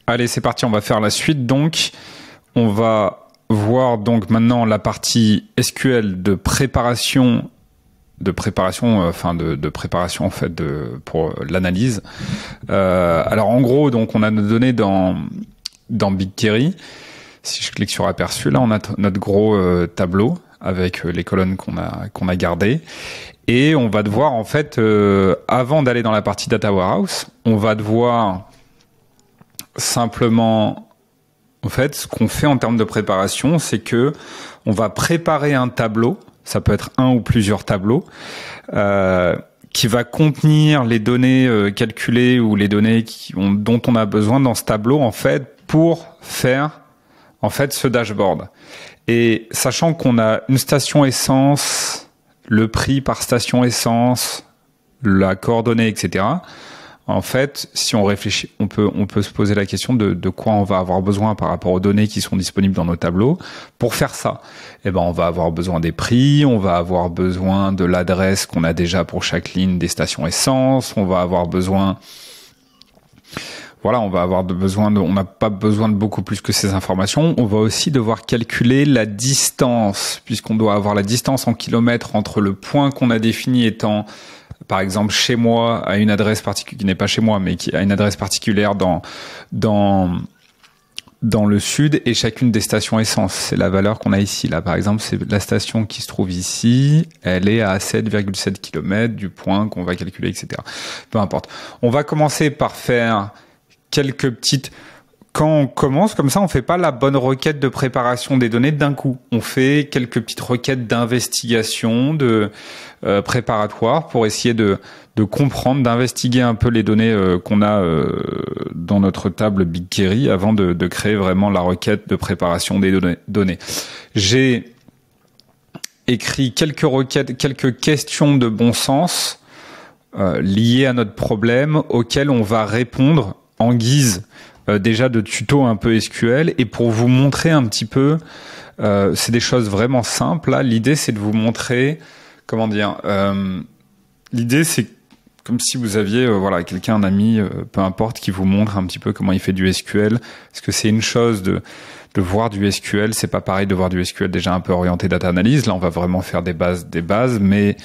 Allez, c'est parti, on va faire la suite. Donc, on va voir donc maintenant la partie SQL de préparation en fait pour l'analyse. Alors en gros, donc on a nos données dans BigQuery. Si je clique sur aperçu, là on a notre gros tableau avec les colonnes qu'on a gardées. Et on va devoir en fait, avant d'aller dans la partie Data Warehouse, on va devoir simplement, en fait, ce qu'on fait en termes de préparation, c'est que on va préparer un tableau. Ça peut être un ou plusieurs tableaux qui va contenir les données calculées ou les données dont on a besoin dans ce tableau en fait pour faire en fait ce dashboard. Et sachant qu'on a une station essence, le prix par station essence, la coordonnée, etc. En fait, si on réfléchit, on peut se poser la question de quoi on va avoir besoin par rapport aux données qui sont disponibles dans nos tableaux. Pour faire ça, eh ben, on va avoir besoin des prix, on va avoir besoin de l'adresse qu'on a déjà pour chaque ligne des stations essence, on va avoir besoin, voilà, on n'a pas besoin de beaucoup plus que ces informations. On va aussi devoir calculer la distance, puisqu'on doit avoir la distance en kilomètres entre le point qu'on a défini étant par exemple chez moi à une adresse particulière qui n'est pas chez moi mais qui a une adresse particulière dans le sud et chacune des stations essence. C'est la valeur qu'on a ici. Là, par exemple, c'est la station qui se trouve ici. Elle est à 7,7 km du point qu'on va calculer, etc. Peu importe. On va commencer par faire quelques petites... Quand on commence comme ça, on fait pas la bonne requête de préparation des données d'un coup. On fait quelques petites requêtes d'investigation, préparatoire pour essayer de comprendre, d'investiguer un peu les données qu'on a dans notre table BigQuery avant de créer vraiment la requête de préparation des données. J'ai écrit quelques requêtes, quelques questions de bon sens liées à notre problème auxquelles on va répondre en guise déjà de tuto un peu SQL et pour vous montrer un petit peu, c'est des choses vraiment simples. Là, l'idée c'est de vous montrer, comment dire, l'idée c'est comme si vous aviez voilà quelqu'un, un ami, peu importe, qui vous montre un petit peu comment il fait du SQL. Parce que c'est une chose de voir du SQL, c'est pas pareil de voir du SQL déjà un peu orienté data analyse. Là, on va vraiment faire des bases, mais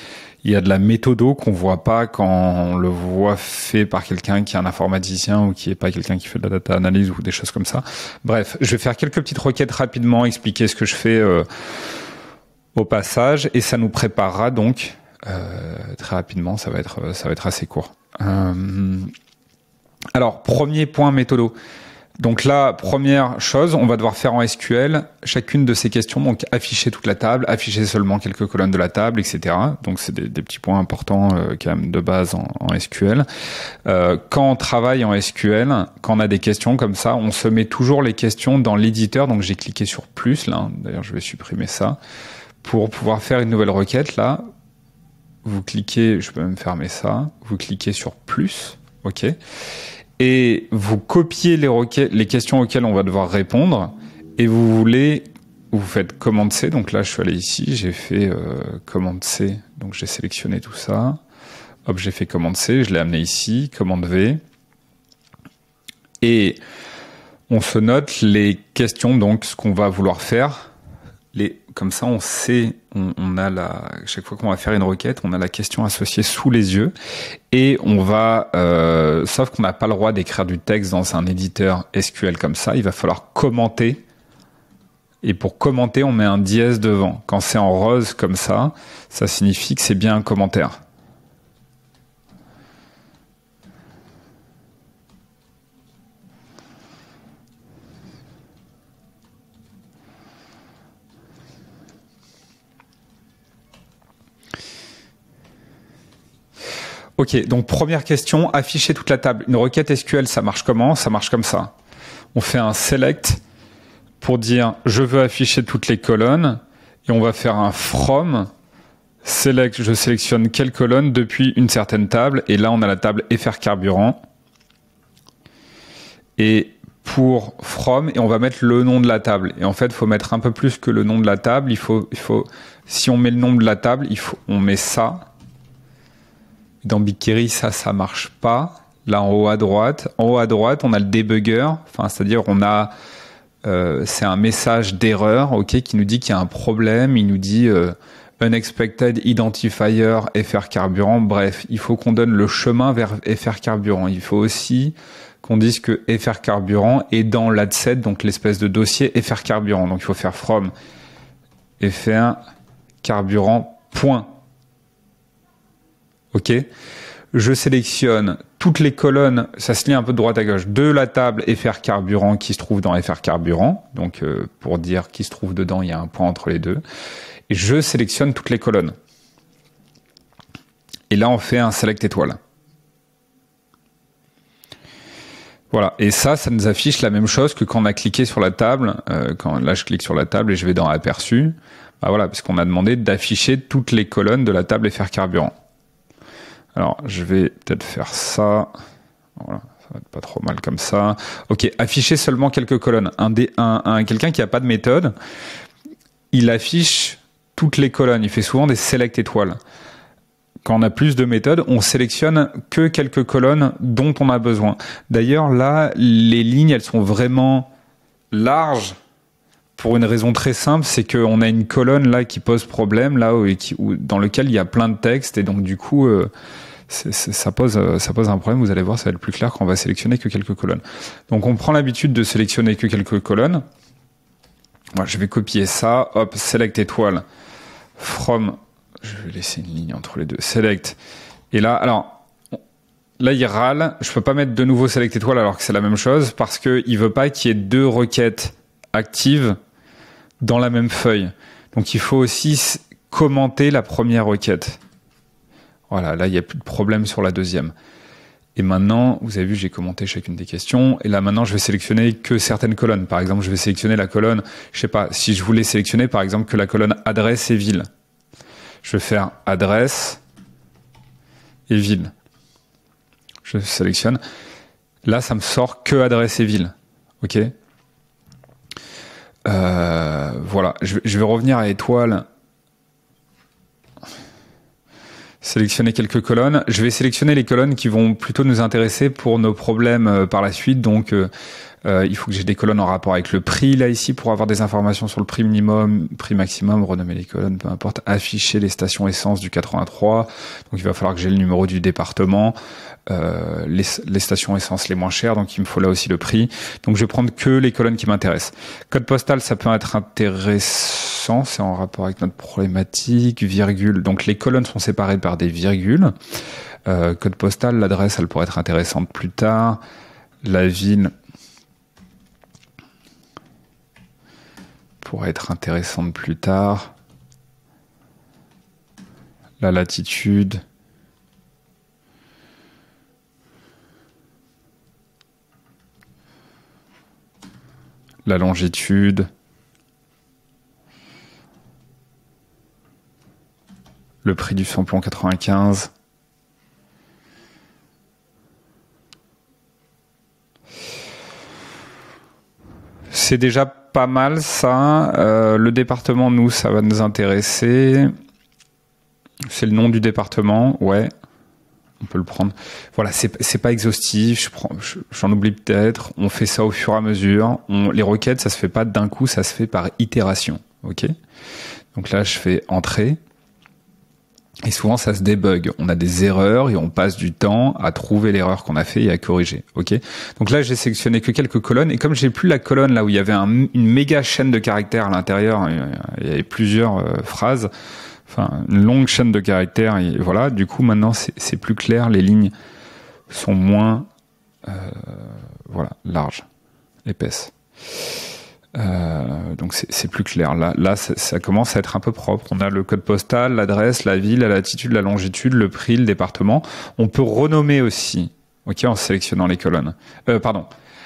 il y a de la méthodo qu'on voit pas quand on le voit fait par quelqu'un qui est un informaticien ou qui est pas quelqu'un qui fait de la data analyse ou des choses comme ça. Bref, je vais faire quelques petites requêtes rapidement, expliquer ce que je fais au passage et ça nous préparera donc très rapidement. Ça va être assez court. Alors, premier point méthodo. Donc là, première chose, on va devoir faire en SQL chacune de ces questions, donc afficher toute la table, afficher seulement quelques colonnes de la table, etc. Donc c'est des petits points importants quand même de base en SQL. Quand on travaille en SQL, quand on a des questions comme ça, on se met toujours les questions dans l'éditeur. Donc j'ai cliqué sur plus là, d'ailleurs je vais supprimer ça, pour pouvoir faire une nouvelle requête là. Vous cliquez, je peux même fermer ça, vous cliquez sur plus, ok. Et vous copiez les questions auxquelles on va devoir répondre et vous faites commande C. Donc là, je suis allé ici, j'ai fait commande C. Donc j'ai sélectionné tout ça. Hop, j'ai fait commande C, je l'ai amené ici, commande V. Et on se note les questions, donc ce qu'on va vouloir faire. Comme ça, on sait, on a chaque fois qu'on va faire une requête, on a la question associée sous les yeux et on va, sauf qu'on n'a pas le droit d'écrire du texte dans un éditeur SQL comme ça, il va falloir commenter. Et pour commenter, on met un dièse devant. Quand c'est en rose comme ça, ça signifie que c'est bien un commentaire. Ok, donc première question, afficher toute la table. Une requête SQL, ça marche comment? Ça marche comme ça. On fait un select pour dire je veux afficher toutes les colonnes et on va faire un from select, je sélectionne quelle colonne depuis une certaine table et là on a la table FR carburant et pour from et on va mettre le nom de la table et en fait il faut mettre un peu plus que le nom de la table, il faut si on met le nom de la table, on met ça. Dans BigQuery, ça marche pas. Là, en haut à droite, on a le debugger. Enfin, c'est-à-dire, on a, c'est un message d'erreur, ok, qui nous dit qu'il y a un problème. Il nous dit unexpected identifier FR carburant. Bref, il faut qu'on donne le chemin vers FR carburant. Il faut aussi qu'on dise que FR carburant est dans l'AD7, donc l'espèce de dossier FR carburant. Donc, il faut faire from FR carburant point. Ok. Je sélectionne toutes les colonnes, ça se lit un peu de droite à gauche, de la table FR carburant qui se trouve dans FR carburant. Donc, pour dire qui se trouve dedans, il y a un point entre les deux. Et je sélectionne toutes les colonnes. Et là, on fait un select étoile. Voilà. Et ça nous affiche la même chose que quand on a cliqué sur la table. Là, je clique sur la table et je vais dans aperçu. Bah voilà, parce qu'on a demandé d'afficher toutes les colonnes de la table FR carburant. Alors, je vais peut-être faire ça. Voilà, ça va être pas trop mal comme ça. Ok, afficher seulement quelques colonnes. Quelqu'un qui n'a pas de méthode, il affiche toutes les colonnes. Il fait souvent des select étoiles. Quand on a plus de méthodes, on sélectionne que quelques colonnes dont on a besoin. D'ailleurs, là, les lignes, elles sont vraiment larges pour une raison très simple, c'est qu'on a une colonne là qui pose problème, là dans lequel il y a plein de textes, et donc du coup, ça pose un problème. Vous allez voir, ça va être plus clair quand on va sélectionner que quelques colonnes. Donc on prend l'habitude de sélectionner que quelques colonnes. Moi, je vais copier ça, hop, select étoile, from, je vais laisser une ligne entre les deux, select. Et là, alors, là il râle, je peux pas mettre de nouveau select étoile alors que c'est la même chose, parce qu'il veut pas qu'il y ait deux requêtes actives dans la même feuille. Donc il faut aussi commenter la première requête. Voilà, là il n'y a plus de problème sur la deuxième. Et maintenant, vous avez vu, j'ai commenté chacune des questions. Et là maintenant, je vais sélectionner que certaines colonnes. Par exemple, je vais sélectionner la colonne, je sais pas, si je voulais sélectionner par exemple que la colonne adresse et ville. Je vais faire adresse et ville. Je sélectionne. Là, ça me sort que adresse et ville. Ok ? Voilà, je vais revenir à étoile, sélectionner quelques colonnes. Je vais sélectionner les colonnes qui vont plutôt nous intéresser pour nos problèmes par la suite. Donc, il faut que j'ai des colonnes en rapport avec le prix, là, ici, pour avoir des informations sur le prix minimum, prix maximum, renommer les colonnes, peu importe, afficher les stations essence du 83. Donc, il va falloir que j'ai le numéro du département, les stations essence les moins chères, donc il me faut là aussi le prix. Donc, je vais prendre que les colonnes qui m'intéressent. Code postal, ça peut être intéressant, c'est en rapport avec notre problématique, virgule. Donc, les colonnes sont séparées par des virgules. Code postal, l'adresse, elle pourrait être intéressante plus tard. La ville pourrait être intéressante plus tard. La latitude. La longitude. Le prix du samplon 95. C'est déjà pas mal ça. Le département, nous, ça va nous intéresser. C'est le nom du département, ouais. On peut le prendre. Voilà, c'est pas exhaustif. J'en oublie peut-être. On fait ça au fur et à mesure. Les requêtes, ça se fait pas d'un coup, ça se fait par itération. Ok. Donc là, je fais entrée. Et souvent, ça se débug. On a des erreurs et on passe du temps à trouver l'erreur qu'on a fait et à corriger. Ok. Donc là, j'ai sélectionné que quelques colonnes. Et comme j'ai plus la colonne là où il y avait une méga chaîne de caractères à l'intérieur, il y avait plusieurs phrases, enfin une longue chaîne de caractères. Et voilà. Du coup, maintenant, c'est plus clair. Les lignes sont moins, voilà, larges, épaisses. Donc c'est plus clair. Là ça commence à être un peu propre. On a le code postal, l'adresse, la ville, la latitude, la longitude, le prix, le département. On peut renommer aussi, ok, en sélectionnant les colonnes.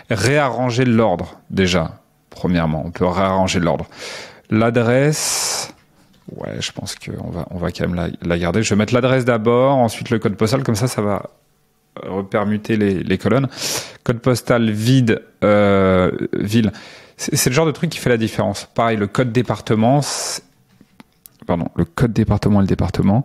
Réarranger l'ordre déjà. Premièrement, on peut réarranger l'ordre. L'adresse, ouais, je pense qu'on va quand même la garder. Je vais mettre l'adresse d'abord, ensuite le code postal, comme ça va repermuter les colonnes. Code postal vide, ville. C'est le genre de truc qui fait la différence. Pareil, le code département, le code département et le département,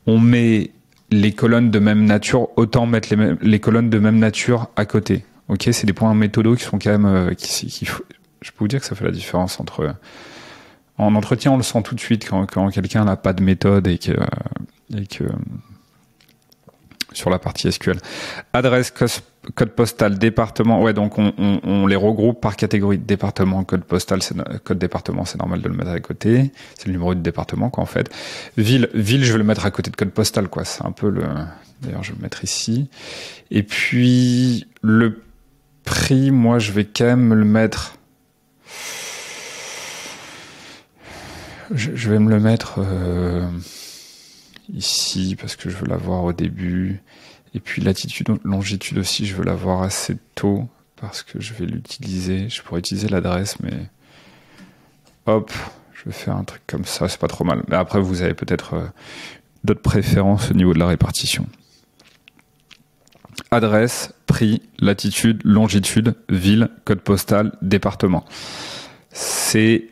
on met les colonnes de même nature, autant mettre les colonnes de même nature à côté. Ok, c'est des points méthodos qui sont quand même... je peux vous dire que ça fait la différence entre... En entretien, on le sent tout de suite quand quelqu'un n'a pas de méthode et que sur la partie SQL. Adresse, code postal, département. Ouais, donc on les regroupe par catégorie. Département, code postal, code département, c'est normal de le mettre à côté. C'est le numéro du département, quoi, en fait. Ville, je vais le mettre à côté de code postal, quoi. C'est un peu le... D'ailleurs, je vais le mettre ici. Et puis, le prix, moi, je vais quand même le mettre... Je vais me le mettre ici, parce que je veux l'avoir au début. Et puis latitude, longitude aussi, je veux l'avoir assez tôt parce que je vais l'utiliser. Je pourrais utiliser l'adresse, mais hop, je vais faire un truc comme ça, c'est pas trop mal. Mais après, vous avez peut-être d'autres préférences au niveau de la répartition. Adresse, prix, latitude, longitude, ville, code postal, département. C'est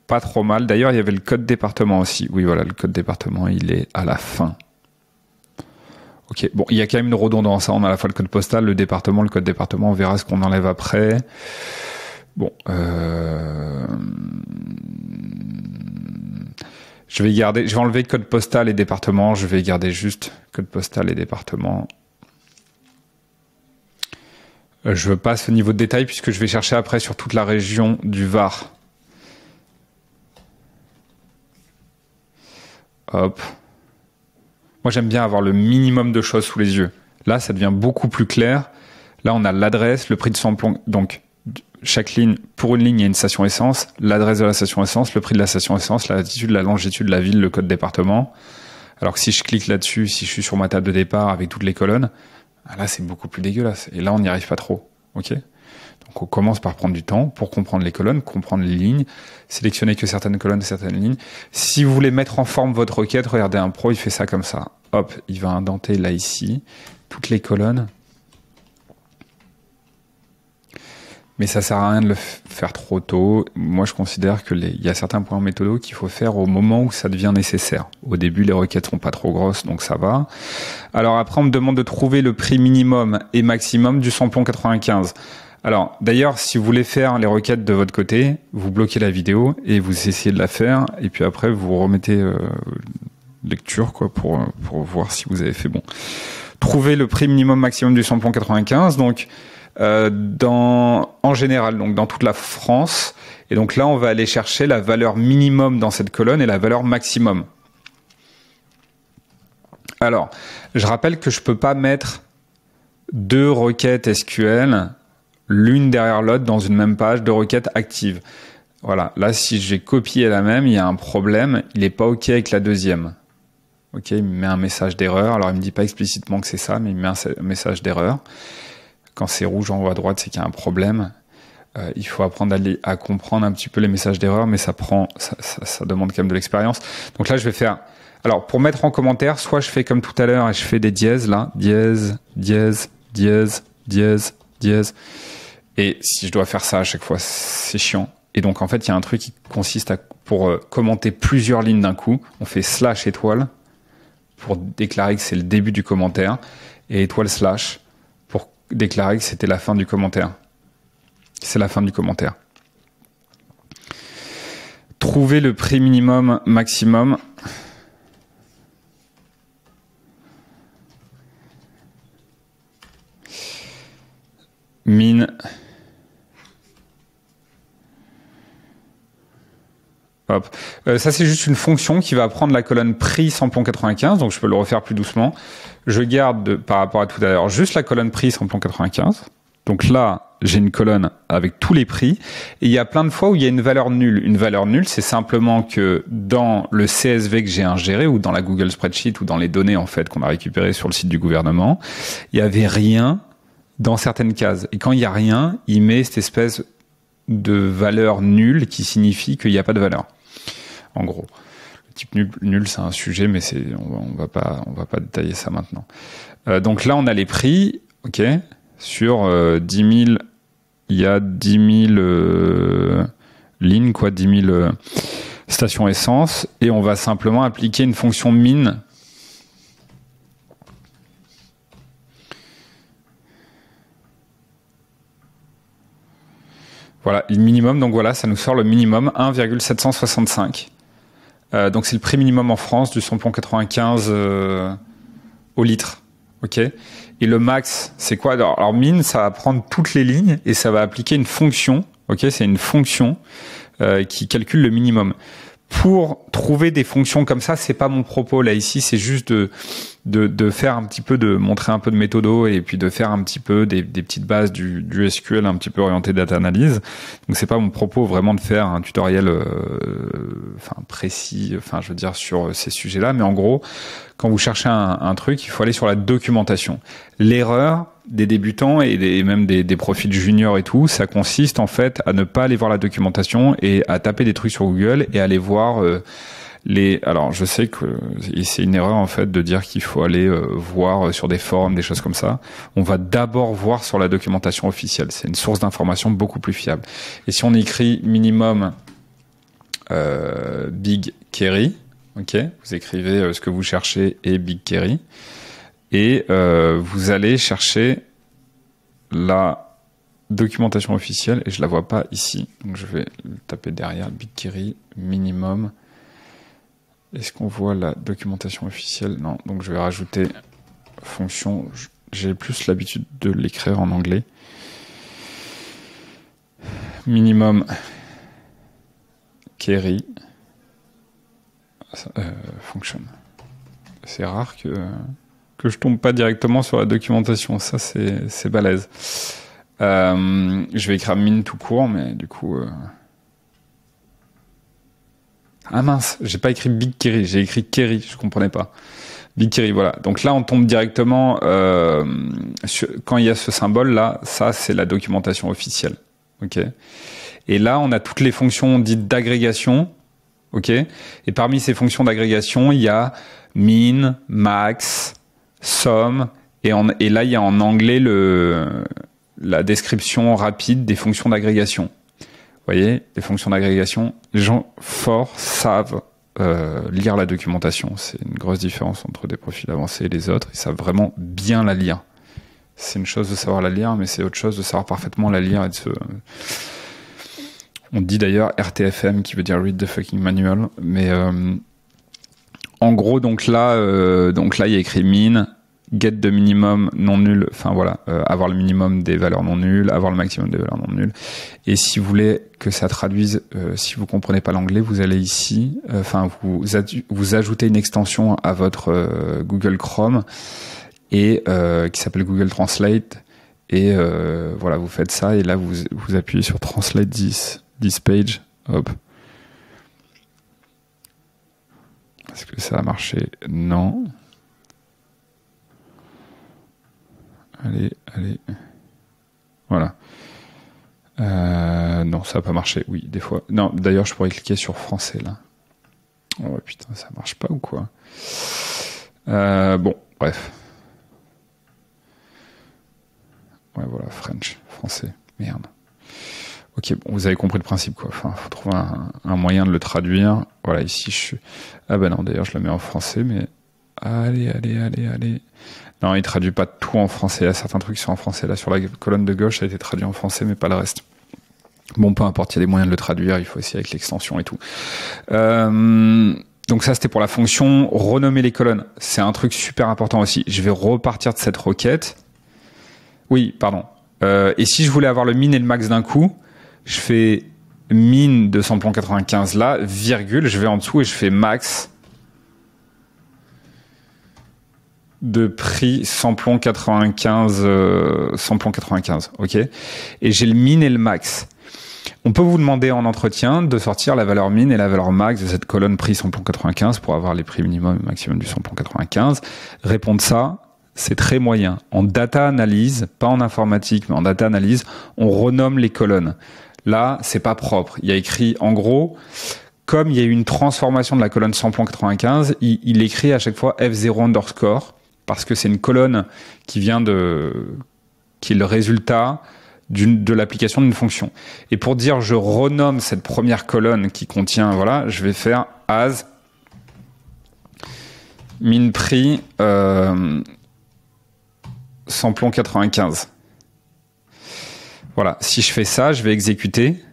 pas trop mal. D'ailleurs, il y avait le code département aussi. Oui, voilà, le code département, il est à la fin. Ok, bon, il y a quand même une redondance. On a à la fois le code postal, le département, le code département. On verra ce qu'on enlève après. Bon, je vais enlever code postal et département. Je vais garder juste code postal et département. Je veux pas ce niveau de détail puisque je vais chercher après sur toute la région du Var. Hop. Moi, j'aime bien avoir le minimum de choses sous les yeux. Là, ça devient beaucoup plus clair. Là, on a l'adresse, le prix de samplon. Donc, chaque ligne, pour une ligne, il y a une station essence, l'adresse de la station essence, le prix de la station essence, la latitude, la longitude, la ville, le code département. Alors que si je clique là-dessus, si je suis sur ma table de départ avec toutes les colonnes, là, c'est beaucoup plus dégueulasse. Et là, on n'y arrive pas trop. Ok ? Donc, on commence par prendre du temps pour comprendre les colonnes, comprendre les lignes, sélectionner que certaines colonnes, certaines lignes. Si vous voulez mettre en forme votre requête, regardez un pro, il fait ça comme ça. Hop, il va indenter là, ici, toutes les colonnes. Mais ça sert à rien de le faire trop tôt. Moi, je considère que il y a certains points méthodos qu'il faut faire au moment où ça devient nécessaire. Au début, les requêtes sont pas trop grosses, donc ça va. Alors après, on me demande de trouver le prix minimum et maximum du samplon 95. Alors, d'ailleurs, si vous voulez faire les requêtes de votre côté, vous bloquez la vidéo et vous essayez de la faire. Et puis après, vous remettez lecture quoi pour voir si vous avez fait bon. Trouver le prix minimum maximum du samplon 95. Donc, en général, donc dans toute la France. Et donc là, on va aller chercher la valeur minimum dans cette colonne et la valeur maximum. Alors, je rappelle que je peux pas mettre deux requêtes SQL l'une derrière l'autre dans une même page de requêtes actives. Voilà, là si j'ai copié la même, il y a un problème, il n'est pas OK avec la deuxième. OK, il me met un message d'erreur, alors il me dit pas explicitement que c'est ça, mais il me met un message d'erreur. Quand c'est rouge en haut à droite, c'est qu'il y a un problème. Il faut apprendre à comprendre un petit peu les messages d'erreur, mais ça demande quand même de l'expérience. Donc là, je vais faire... Alors, pour mettre en commentaire, soit je fais comme tout à l'heure et je fais des dièses, là, dièse, dièse, dièse, dièse, dièse. Et si je dois faire ça à chaque fois, c'est chiant. Et donc, en fait, il y a un truc qui consiste pour commenter plusieurs lignes d'un coup, on fait slash étoile pour déclarer que c'est le début du commentaire et étoile slash pour déclarer que c'était la fin du commentaire. C'est la fin du commentaire. Trouver le prix minimum maximum. Min. Hop. Ça, c'est juste une fonction qui va prendre la colonne prix samplon 95, donc je peux le refaire plus doucement. Je garde, par rapport à tout à l'heure, juste la colonne prix samplon 95. Donc là, j'ai une colonne avec tous les prix. Et il y a plein de fois où il y a une valeur nulle. Une valeur nulle, c'est simplement que dans le CSV que j'ai ingéré, ou dans la Google Spreadsheet, ou dans les données en fait qu'on a récupérées sur le site du gouvernement, il n'y avait rien dans certaines cases. Et quand il n'y a rien, il met cette espèce de valeur nulle qui signifie qu'il n'y a pas de valeur. En gros, le type nul, c'est un sujet, mais on va pas détailler ça maintenant. Donc là, on a les prix, ok, sur 10 000, il y a 10 000 lignes, quoi, 10 000 stations essence, et on va simplement appliquer une fonction min Voilà, le minimum, donc voilà, ça nous sort le minimum 1,765. Donc c'est le prix minimum en France du samplon 95 au litre. Ok. Et le max, c'est quoi? Alors mine, ça va prendre toutes les lignes et ça va appliquer une fonction. Ok, c'est une fonction qui calcule le minimum. Pour trouver des fonctions comme ça, c'est pas mon propos là ici, c'est juste de faire un petit peu, de montrer un peu de méthodo et puis de faire un petit peu des petites bases du SQL un petit peu orienté data analyse. Donc c'est pas mon propos vraiment de faire un tutoriel précis, je veux dire sur ces sujets-là, mais en gros, quand vous cherchez un truc, il faut aller sur la documentation. L'erreur des débutants et même des profils juniors et tout, ça consiste en fait à ne pas aller voir la documentation et à taper des trucs sur Google et aller voir alors je sais que c'est une erreur en fait de dire qu'il faut aller voir sur des forums, des choses comme ça. On va d'abord voir sur la documentation officielle. C'est une source d'information beaucoup plus fiable. Et si on écrit minimum BigQuery, ok, vous écrivez ce que vous cherchez et BigQuery. Et vous allez chercher la documentation officielle et je la vois pas ici. Donc je vais le taper derrière BigQuery minimum. Est-ce qu'on voit la documentation officielle? Non. Donc je vais rajouter fonction. J'ai plus l'habitude de l'écrire en anglais. Minimum query function. C'est rare que je tombe pas directement sur la documentation. Ça, c'est balèze. Je vais écrire min tout court, mais du coup... Ah mince, j'ai pas écrit BigQuery, j'ai écrit query, je comprenais pas. BigQuery, voilà. Donc là, on tombe directement... quand il y a ce symbole-là, ça, c'est la documentation officielle. Ok. Et là, on a toutes les fonctions dites d'agrégation. Ok. Et parmi ces fonctions d'agrégation, il y a min, max... somme, et là il y a en anglais la description rapide des fonctions d'agrégation. Vous voyez, les fonctions d'agrégation, les gens forts savent lire la documentation. C'est une grosse différence entre des profils avancés et les autres. Ils savent vraiment bien la lire. C'est une chose de savoir la lire, mais c'est autre chose de savoir parfaitement la lire et de se... On dit d'ailleurs RTFM qui veut dire Read the fucking manual, mais en gros, donc là, il y a écrit min, get de minimum non nul, avoir le minimum des valeurs non nulles, avoir le maximum des valeurs non nulles. Et si vous voulez que ça traduise, si vous comprenez pas l'anglais, vous allez ici, vous ajoutez une extension à votre Google Chrome et qui s'appelle Google Translate. Et voilà, vous faites ça et là vous appuyez sur Translate this page, hop. Est-ce que ça a marché? Non. Allez. Voilà. Non, ça n'a pas marché. Oui, des fois. Non, d'ailleurs, je pourrais cliquer sur français, là. Oh putain, ça marche pas ou quoi? Bon, bref. Ouais, voilà, French, français. Merde. Ok, bon, vous avez compris le principe, quoi. Enfin, faut trouver un moyen de le traduire. Voilà, ici, je suis... Ah ben non, d'ailleurs, je le mets en français, mais... Allez. Non, il traduit pas tout en français. Il y a certains trucs qui sont en français. Là, sur la colonne de gauche, ça a été traduit en français, mais pas le reste. Bon, peu importe, il y a des moyens de le traduire. Il faut aussi avec l'extension et tout. Donc ça, c'était pour la fonction renommer les colonnes. C'est un truc super important aussi. Je vais repartir de cette requête. Oui, pardon. Et si je voulais avoir le min et le max d'un coup, je fais min de samplon 95 là, virgule, je vais en dessous et je fais max de prix samplon 95, ok. Et j'ai le min et le max. On peut vous demander en entretien de sortir la valeur min et la valeur max de cette colonne prix samplon 95 pour avoir les prix minimum et maximum du samplon 95. Répondre ça, c'est très moyen. En data analyse, pas en informatique, mais en data analyse, on renomme les colonnes. Là, c'est pas propre. Il y a écrit, en gros, comme il y a eu une transformation de la colonne samplon 95, il écrit à chaque fois F0 underscore, parce que c'est une colonne qui est le résultat de l'application d'une fonction. Et pour dire je renomme cette première colonne qui contient, voilà, je vais faire as min prix samplon 95. Voilà, si je fais ça, je vais exécuter.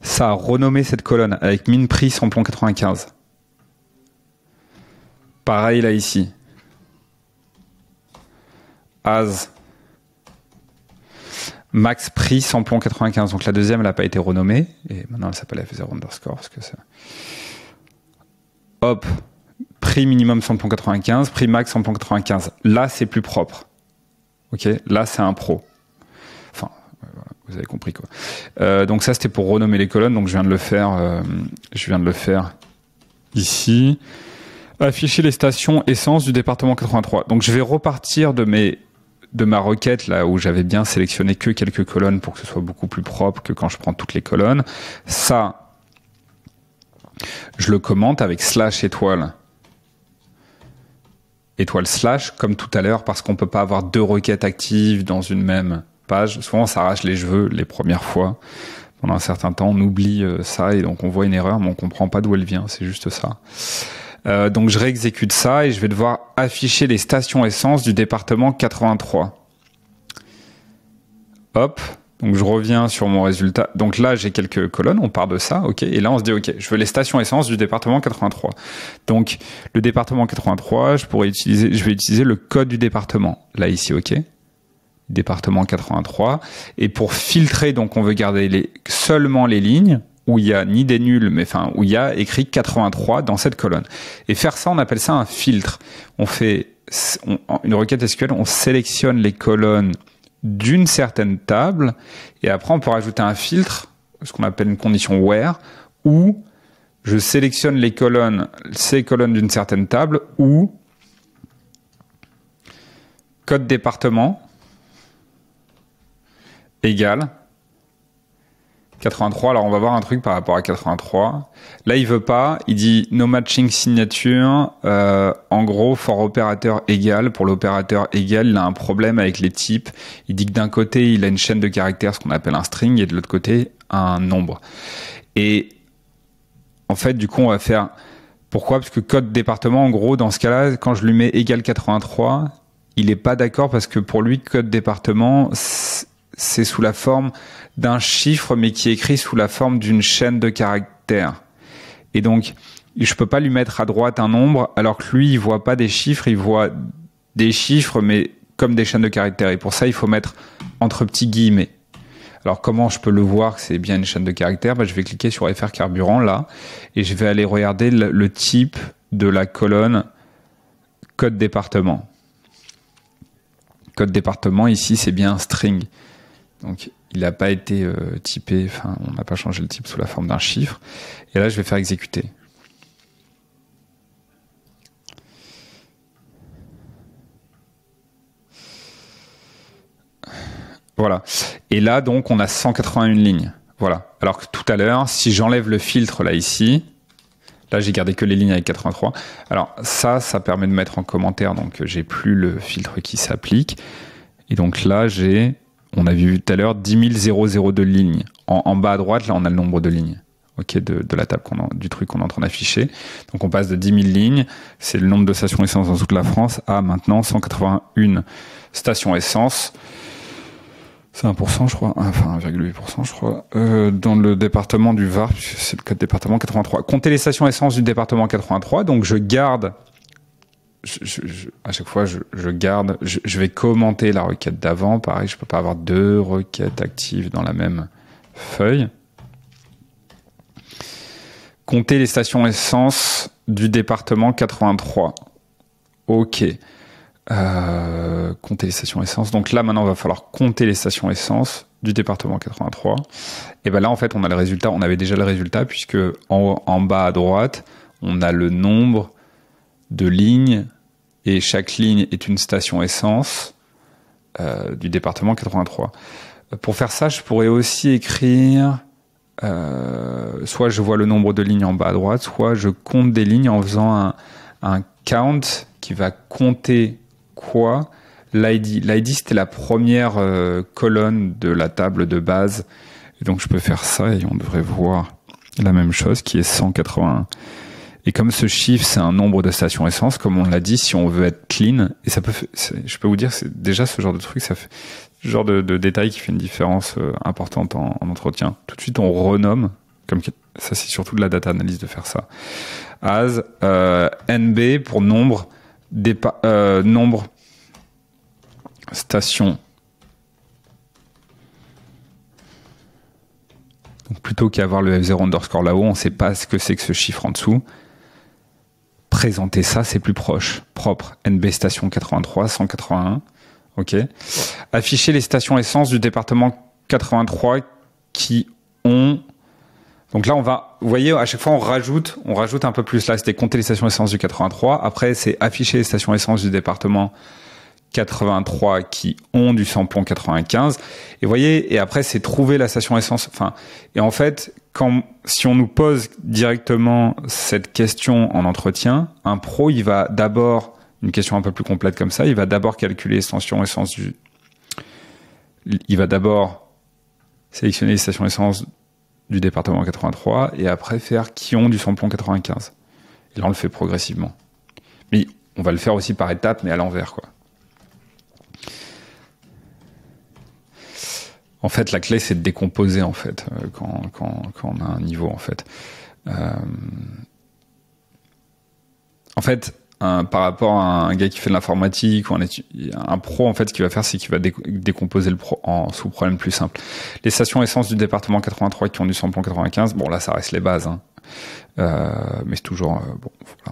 Ça a renommé cette colonne avec min prix samplon 95. Pareil là ici. As max prix samplon 95. Donc la deuxième, elle n'a pas été renommée. Et maintenant, elle s'appelle F0 underscore. Parce que hop, prix minimum samplon 95, prix max samplon 95. Là, c'est plus propre. Ok, là, c'est un pro. Enfin, voilà, vous avez compris quoi. Donc ça, c'était pour renommer les colonnes. Donc je viens de le faire. Ici. Afficher les stations essence du département 83. Donc je vais repartir de ma requête là où j'avais bien sélectionné que quelques colonnes pour que ce soit beaucoup plus propre que quand je prends toutes les colonnes. Ça, je le commente avec slash étoile slash comme tout à l'heure parce qu'on peut pas avoir deux requêtes actives dans une même page. Souvent, on s'arrache les cheveux les premières fois. Pendant un certain temps, on oublie ça et donc on voit une erreur, mais on comprend pas d'où elle vient. C'est juste ça. Donc je réexécute ça et je vais devoir afficher les stations essence du département 83. Hop, donc je reviens sur mon résultat. Donc là, j'ai quelques colonnes, on part de ça, ok. Et là, on se dit, ok, je veux les stations essence du département 83. Donc le département 83, je vais utiliser le code du département. Là, ici, ok. Département 83. Et pour filtrer, donc on veut garder seulement les lignes où il y a ni des nuls, mais enfin où il y a écrit 83 dans cette colonne. Et faire ça, on appelle ça un filtre. On fait une requête SQL, on sélectionne les colonnes d'une certaine table, et après on peut rajouter un filtre, ce qu'on appelle une condition where, où je sélectionne ces colonnes d'une certaine table, où code département égale 83, alors on va voir un truc par rapport à 83. Là, il veut pas, il dit no matching signature, en gros, for opérateur égal. Pour l'opérateur égal, il a un problème avec les types. Il dit que d'un côté, il a une chaîne de caractères, ce qu'on appelle un string, et de l'autre côté, un nombre. Et en fait, du coup, on va faire... Pourquoi? Parce que code département, en gros, dans ce cas-là, quand je lui mets égal 83, il est pas d'accord parce que pour lui, code département, c'est sous la forme d'un chiffre, mais qui est écrit sous la forme d'une chaîne de caractères. Et donc, je peux pas lui mettre à droite un nombre, alors que lui, il voit pas des chiffres, il voit des chiffres, mais comme des chaînes de caractères. Et pour ça, il faut mettre entre petits guillemets. Alors, comment je peux le voir que c'est bien une chaîne de caractères? Je vais cliquer sur FR carburant, là, et je vais aller regarder le type de la colonne code département. Code département, ici, c'est bien un string. Donc, il n'a pas été typé, enfin, on n'a pas changé le type sous la forme d'un chiffre. Et là, je vais faire exécuter. Voilà. Et là, donc, on a 181 lignes. Voilà. Alors que tout à l'heure, si j'enlève le filtre là, ici, là, j'ai gardé que les lignes avec 83. Alors, ça permet de mettre en commentaire, donc j'ai plus le filtre qui s'applique. Et donc là, on a vu tout à l'heure 10 002 lignes. En bas à droite, là, on a le nombre de lignes, ok, de la table du truc qu'on est en train d'afficher. Donc on passe de 10 000 lignes, c'est le nombre de stations essence dans toute la France, à maintenant 181 stations essence. C'est 1%, je crois, enfin 1,8%, je crois, dans le département du Var, puisque c'est le code département 83. Comptez les stations essence du département 83, donc je garde... à chaque fois, je garde, je vais commenter la requête d'avant. Pareil, je peux pas avoir deux requêtes actives dans la même feuille. Compter les stations essence du département 83. Ok. Compter les stations essence. Donc là, maintenant, il va falloir compter les stations essence du département 83. Et ben là, en fait, on a le résultat. On avait déjà le résultat puisque en bas à droite, on a le nombre de lignes, et chaque ligne est une station essence du département 83. Pour faire ça, je pourrais aussi écrire, soit je vois le nombre de lignes en bas à droite, soit je compte des lignes en faisant un count qui va compter quoi? L'ID. L'ID, c'était la première colonne de la table de base. Et donc, je peux faire ça et on devrait voir la même chose qui est 181. Et comme ce chiffre, c'est un nombre de stations essence, comme on l'a dit, si on veut être clean, et ça peut, je peux vous dire, c'est déjà ce genre de truc, ça fait genre de détail qui fait une différence importante en entretien. Tout de suite, on renomme, comme ça c'est surtout de la data analyse de faire ça, as NB pour nombre stations. Donc plutôt qu'avoir le F0 underscore là-haut, on ne sait pas ce que c'est que ce chiffre en dessous. Présenter ça, c'est plus propre. NB station 83, 181. OK. Afficher les stations essence du département 83 qui ont... Donc là, vous voyez, à chaque fois, on rajoute un peu plus. Là, c'était compter les stations essence du 83. Après, c'est afficher les stations essence du département 83 qui ont du samplon 95. Et vous voyez, et après, c'est trouver la station essence. Enfin, et en fait, si on nous pose directement cette question en entretien, un pro, il va d'abord, une question un peu plus complète comme ça, il va d'abord calculer les stations essence il va d'abord sélectionner les stations essence du département 83 et après faire qui ont du samplon 95. Et là, on le fait progressivement. Mais on va le faire aussi par étapes, mais à l'envers, quoi. En fait, la clé, c'est de décomposer, en fait, quand on a un niveau, en fait. En fait, par rapport à un gars qui fait de l'informatique ou un pro, en fait, ce qu'il va faire, c'est qu'il va décomposer le pro en sous-problèmes plus simples. Les stations essence du département 83 qui ont du samplon 95, bon, là, ça reste les bases, hein. Mais c'est toujours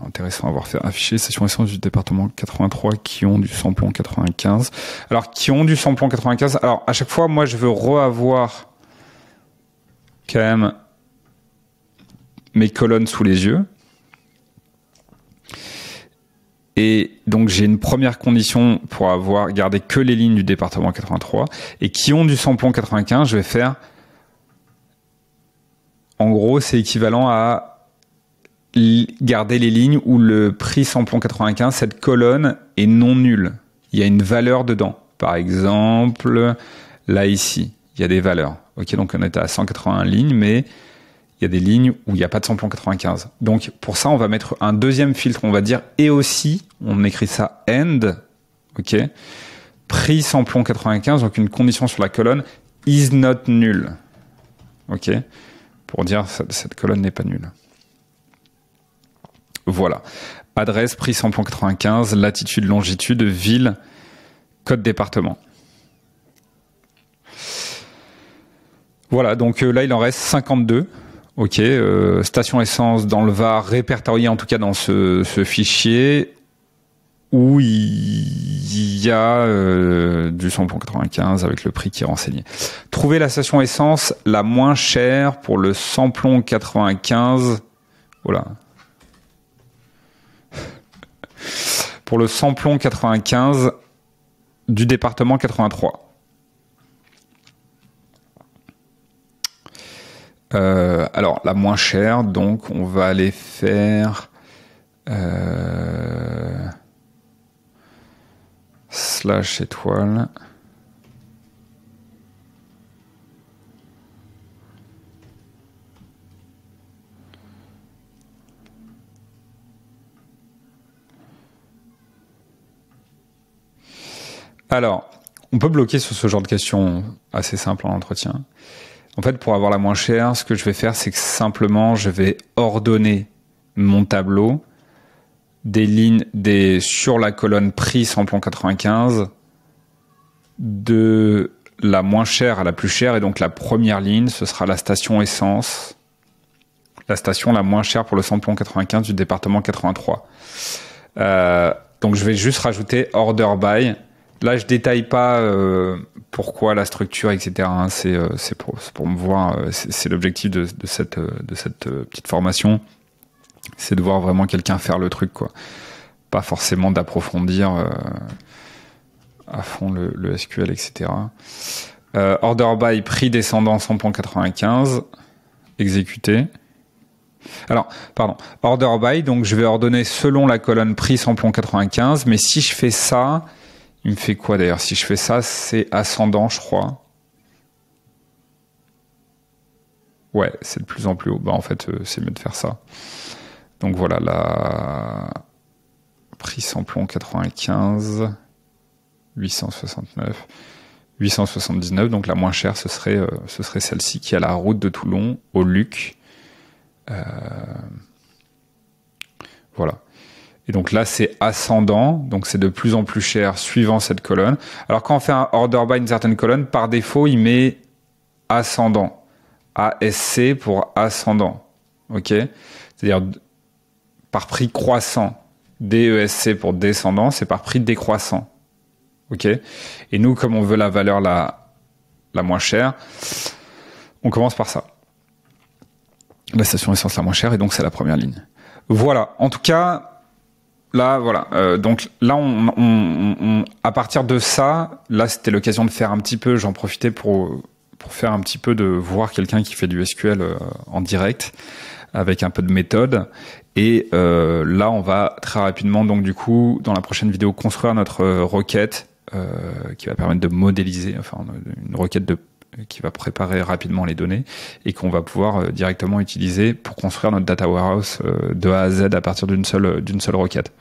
intéressant à voir faire afficher les stations essence du département 83 qui ont du samplon 95. Alors, qui ont du samplon 95, alors, à chaque fois, moi, je veux reavoir quand même mes colonnes sous les yeux. Et donc, j'ai une première condition pour avoir gardé que les lignes du département 83. Et qui ont du samplon 95, je vais faire... En gros, c'est équivalent à garder les lignes où le prix samplon 95, cette colonne est non nulle. Il y a une valeur dedans. Par exemple, là, ici, il y a des valeurs. OK, donc on était à 181 lignes, mais il y a des lignes où il n'y a pas de samplon 95. Donc, pour ça, on va mettre un deuxième filtre. On va dire et aussi, on écrit ça end, OK, prix samplon 95, donc une condition sur la colonne is not null. OK, pour dire cette colonne n'est pas nulle. Voilà. Adresse, prix samplon 95, latitude, longitude, ville, code département. Voilà, donc là, il en reste 52. OK, station essence dans le Var, répertoriée en tout cas dans ce fichier où il y a du samplon 95 avec le prix qui est renseigné. Trouver la station essence la moins chère pour le samplon 95. Voilà. Pour le samplon 95 du département 83. Alors, la moins chère, donc, on va aller faire slash étoile. Alors, on peut bloquer sur ce genre de questions assez simple en entretien. En fait, pour avoir la moins chère, ce que je vais faire, c'est que simplement, je vais ordonner mon tableau des lignes sur la colonne prix samplon 95 de la moins chère à la plus chère. Et donc, la première ligne, ce sera la station essence, la station la moins chère pour le samplon 95 du département 83. Donc, je vais juste rajouter order by. Là, je détaille pas pourquoi la structure, etc. Hein, c'est pour me voir. C'est l'objectif de cette petite formation, c'est de voir vraiment quelqu'un faire le truc, quoi. Pas forcément d'approfondir à fond le SQL, etc. Order by prix descendant samplon 95 exécuté. Alors, pardon. Order by, donc je vais ordonner selon la colonne prix samplon 95, mais si je fais ça, il me fait quoi d'ailleurs? Si je fais ça, c'est ascendant, je crois. Ouais, c'est de plus en plus haut. Bah, en fait, c'est mieux de faire ça. Donc voilà, la prix samplon 95, 869, 879, donc la moins chère, ce serait celle-ci qui est à la route de Toulon, au Luc. Voilà. Et donc là, c'est ascendant, donc c'est de plus en plus cher suivant cette colonne. Alors quand on fait un order by une certaine colonne, par défaut, il met ascendant. ASC pour ascendant. OK? C'est-à-dire par prix croissant. DESC pour descendant, c'est par prix décroissant. OK? Et nous, comme on veut la valeur la moins chère, on commence par ça. La station essence la moins chère, et donc c'est la première ligne. Voilà. En tout cas, là, voilà. Donc là, on à partir de ça, là, c'était l'occasion de faire un petit peu, j'en profitais pour faire un petit peu de voir quelqu'un qui fait du SQL en direct, avec un peu de méthode. Et là, on va très rapidement, donc du coup, dans la prochaine vidéo, construire notre requête qui va permettre de modéliser, enfin une requête qui va préparer rapidement les données et qu'on va pouvoir directement utiliser pour construire notre data warehouse de A à Z à partir d'une seule requête.